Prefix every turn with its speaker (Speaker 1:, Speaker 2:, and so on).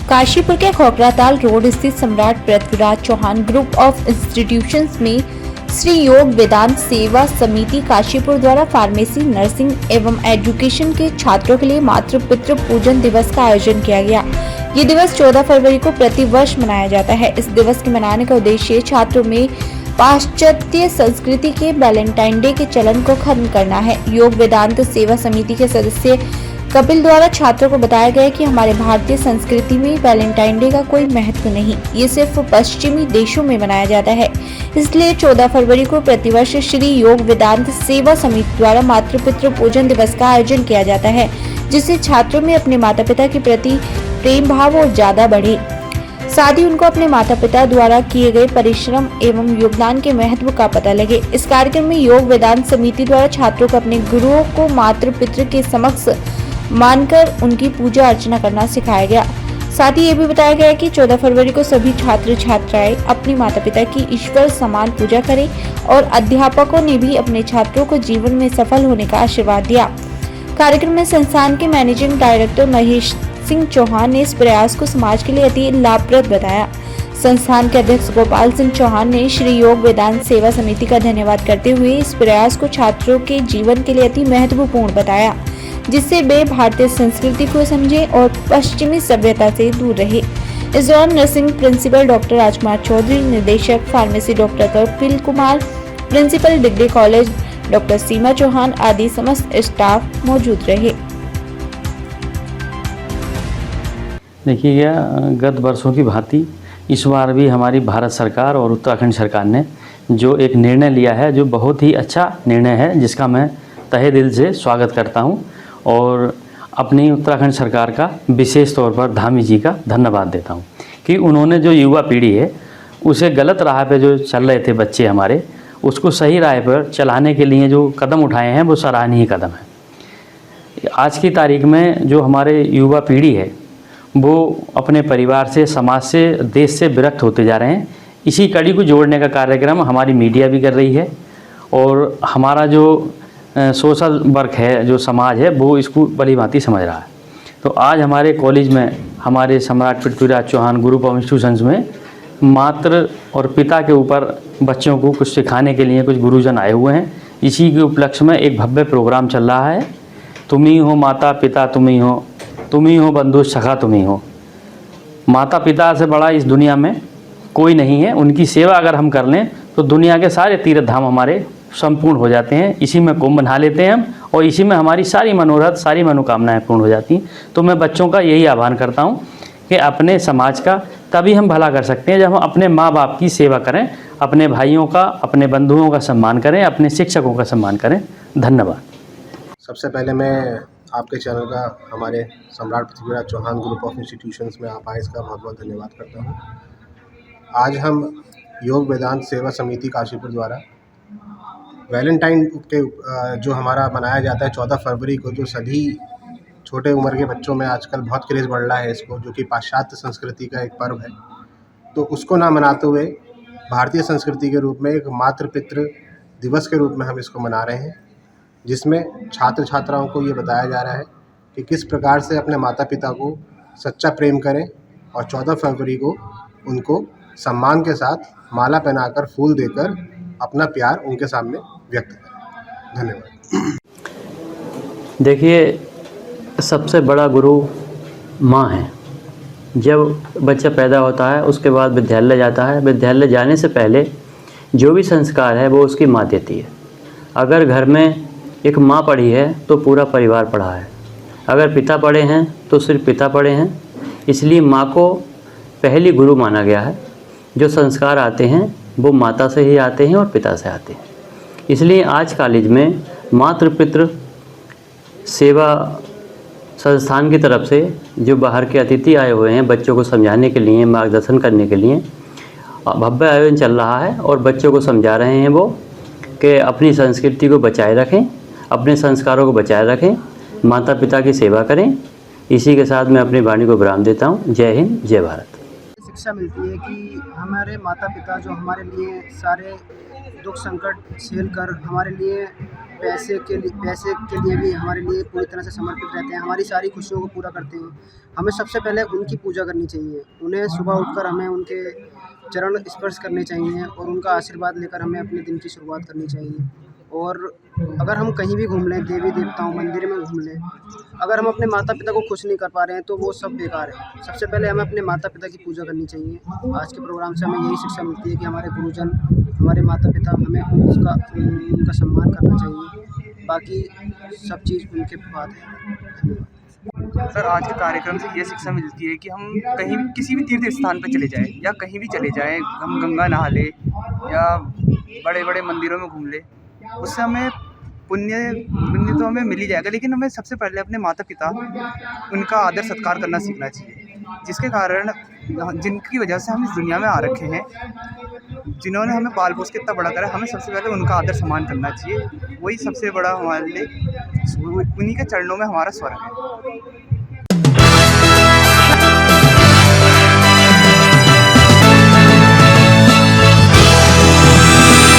Speaker 1: काशीपुर के खोखराताल रोड स्थित Samrat Prithviraj Chauhan group of institutions में श्री योग वेदांत सेवा समिति काशीपुर द्वारा फार्मेसी, नर्सिंग एवं एजुकेशन के छात्रों के लिए मातृ पितृ पूजन दिवस का आयोजन किया गया। ये दिवस 14 फरवरी को प्रतिवर्ष मनाया जाता है। इस दिवस के मनाने का उद्देश्य छात्रों में पाश्चात्य संस्कृति के वैलेंटाइन डे के चलन को खत्म करना है। योग वेदांत सेवा समिति के सदस्य कपिल द्वारा छात्रों को बताया गया कि हमारे भारतीय संस्कृति में वैलेंटाइन डे का कोई महत्व नहीं, ये सिर्फ पश्चिमी देशों में मनाया जाता है। इसलिए 14 फरवरी को प्रतिवर्ष श्री योग वेदांत सेवा समिति द्वारा मातृ पितृ पूजन दिवस का आयोजन किया जाता है, जिससे छात्रों में अपने माता पिता के प्रति प्रेम भाव और ज्यादा बढ़े। साथ ही उनको अपने माता पिता द्वारा किए गए परिश्रम एवं योगदान के महत्व का पता लगे। इस कार्यक्रम में योग वेदांत समिति द्वारा छात्रों को अपने गुरुओं को मातृ पितृ के समक्ष मानकर उनकी पूजा अर्चना करना सिखाया गया। साथ ही ये भी बताया गया कि 14 फरवरी को सभी छात्र छात्राएं अपने माता पिता की ईश्वर समान पूजा करें और अध्यापकों ने भी अपने छात्रों को जीवन में सफल होने का आशीर्वाद दिया। कार्यक्रम में संस्थान के मैनेजिंग डायरेक्टर महेश सिंह चौहान ने इस प्रयास को समाज के लिए अति लाभप्रद बताया। संस्थान के अध्यक्ष गोपाल सिंह चौहान ने श्री योग वेदांत सेवा समिति का धन्यवाद करते हुए इस प्रयास को छात्रों के जीवन के लिए अति महत्वपूर्ण बताया, जिससे वे भारतीय संस्कृति को समझे और पश्चिमी सभ्यता से दूर रहे। इस दौरान nursing principal doctor Rajkumar Chaudhary, निदेशक pharmacy doctor Kapil Kumar, principal degree college doctor Seema Chauhan आदि समस्त स्टाफ मौजूद रहे।
Speaker 2: देखिए, गत वर्षों की भांति इस बार भी हमारी भारत सरकार और उत्तराखंड सरकार ने जो एक निर्णय लिया है, जो बहुत ही अच्छा निर्णय है, जिसका मैं तहे दिल से स्वागत करता हूं और अपनी उत्तराखंड सरकार का विशेष तौर पर धामी जी का धन्यवाद देता हूं कि उन्होंने जो युवा पीढ़ी है उसे गलत राह पे जो चल रहे थे बच्चे हमारे, उसको सही राह पर चलाने के लिए जो कदम उठाए हैं वो सराहनीय कदम है। आज की तारीख में जो हमारे युवा पीढ़ी है वो अपने परिवार से, समाज से, देश से विरक्त होते जा रहे हैं। इसी कड़ी को जोड़ने का कार्यक्रम हमारी मीडिया भी कर रही है और हमारा जो सोशल वर्क है, जो समाज है, वो इसको भली भांति समझ रहा है। तो आज हमारे कॉलेज में, हमारे Samrat Prithviraj Chauhan group of institutions में मातृ और पिता के ऊपर बच्चों को कुछ सिखाने के लिए कुछ गुरुजन आए हुए हैं। इसी के उपलक्ष्य में एक भव्य प्रोग्राम चल रहा है। तुम ही हो माता पिता, तुम ही हो बंधु सखा, तुम ही हो। माता पिता से बड़ा इस दुनिया में कोई नहीं है। उनकी सेवा अगर हम कर लें तो दुनिया के सारे तीर्थ धाम हमारे संपूर्ण हो जाते हैं। इसी में कुंभ नहा लेते हैं हम और इसी में हमारी सारी मनोरथ, सारी मनोकामनाएं पूर्ण हो जाती हैं। तो मैं बच्चों का यही आह्वान करता हूं कि अपने समाज का तभी हम भला कर सकते हैं जब हम अपने माँ बाप की सेवा करें, अपने भाइयों का, अपने बंधुओं का सम्मान करें, अपने शिक्षकों का सम्मान करें। धन्यवाद।
Speaker 3: सबसे पहले मैं आपके चैनल का, हमारे Samrat Prithviraj Chauhan group of institutions में आप आए, इसका बहुत बहुत धन्यवाद करता हूँ। आज हम योग वेदांत सेवा समिति काशीपुर द्वारा वैलेंटाइन के जो हमारा मनाया जाता है 14 फरवरी को, जो सभी छोटे उम्र के बच्चों में आजकल बहुत क्रेज़ बढ़ रहा है इसको, जो कि पाश्चात्य संस्कृति का एक पर्व है, तो उसको ना मनाते हुए भारतीय संस्कृति के रूप में एक मातृ पितृ दिवस के रूप में हम इसको मना रहे हैं, जिसमें छात्र छात्राओं को ये बताया जा रहा है कि किस प्रकार से अपने माता पिता को सच्चा प्रेम करें और 14 फरवरी को उनको सम्मान के साथ माला पहनाकर, फूल देकर अपना प्यार उनके सामने व्यक्त करें। धन्यवाद।
Speaker 2: देखिए, सबसे बड़ा गुरु माँ है। जब बच्चा पैदा होता है उसके बाद विद्यालय जाता है। विद्यालय जाने से पहले जो भी संस्कार है वो उसकी माँ देती है। अगर घर में एक माँ पढ़ी है तो पूरा परिवार पढ़ा है। अगर पिता पढ़े हैं तो सिर्फ पिता पढ़े हैं। इसलिए माँ को पहली गुरु माना गया है। जो संस्कार आते हैं वो माता से ही आते हैं और पिता से आते हैं। इसलिए आज कॉलेज में मातृ पितृ सेवा संस्थान की तरफ से जो बाहर के अतिथि आए हुए हैं बच्चों को समझाने के लिए, मार्गदर्शन करने के लिए भव्य आयोजन चल रहा है और बच्चों को समझा रहे हैं वो कि अपनी संस्कृति को बचाए रखें, अपने संस्कारों को बचाए रखें, माता पिता की सेवा करें। इसी के साथ मैं अपनी वाणी को विराम देता हूँ। जय हिंद, जय भारत।
Speaker 4: शिक्षा मिलती है कि हमारे माता पिता जो हमारे लिए सारे दुख संकट झेल कर हमारे लिए पैसे के लिए भी हमारे लिए पूरी तरह से समर्पित रहते हैं, हमारी सारी खुशियों को पूरा करते हैं। हमें सबसे पहले उनकी पूजा करनी चाहिए, उन्हें सुबह उठकर हमें उनके चरण स्पर्श करने चाहिए और उनका आशीर्वाद लेकर हमें अपने दिन की शुरुआत करनी चाहिए। और अगर हम कहीं भी घूम लें, देवी देवताओं मंदिर में घूम लें, अगर हम अपने माता पिता को खुश नहीं कर पा रहे हैं तो वो सब बेकार है। सबसे पहले हमें अपने माता पिता की पूजा करनी चाहिए। आज के प्रोग्राम से हमें यही शिक्षा मिलती है कि हमारे गुरुजन, हमारे माता पिता, हमें उनका सम्मान करना चाहिए। बाकी सब चीज़ उनके बाद है। धन्यवाद।
Speaker 5: सर, आज के कार्यक्रम से ये शिक्षा मिलती है कि हम कहीं भी किसी भी तीर्थ स्थान पर चले जाएं या कहीं भी चले जाएं, हम गंगा नहा ले या बड़े बड़े मंदिरों में घूम ले, उससे हमें पुण्य तो हमें मिल ही जाएगा, लेकिन हमें सबसे पहले अपने माता पिता उनका आदर सत्कार करना सीखना चाहिए, जिसके कारण जिनकी वजह से हम इस दुनिया में आ रखे हैं, जिन्होंने हमें पाल पोस के इतना बड़ा करा, हमें सबसे पहले उनका आदर सम्मान करना चाहिए। वही सबसे बड़ा हमारे लिए, उन्हीं के चरणों में हमारा स्वर्ग है।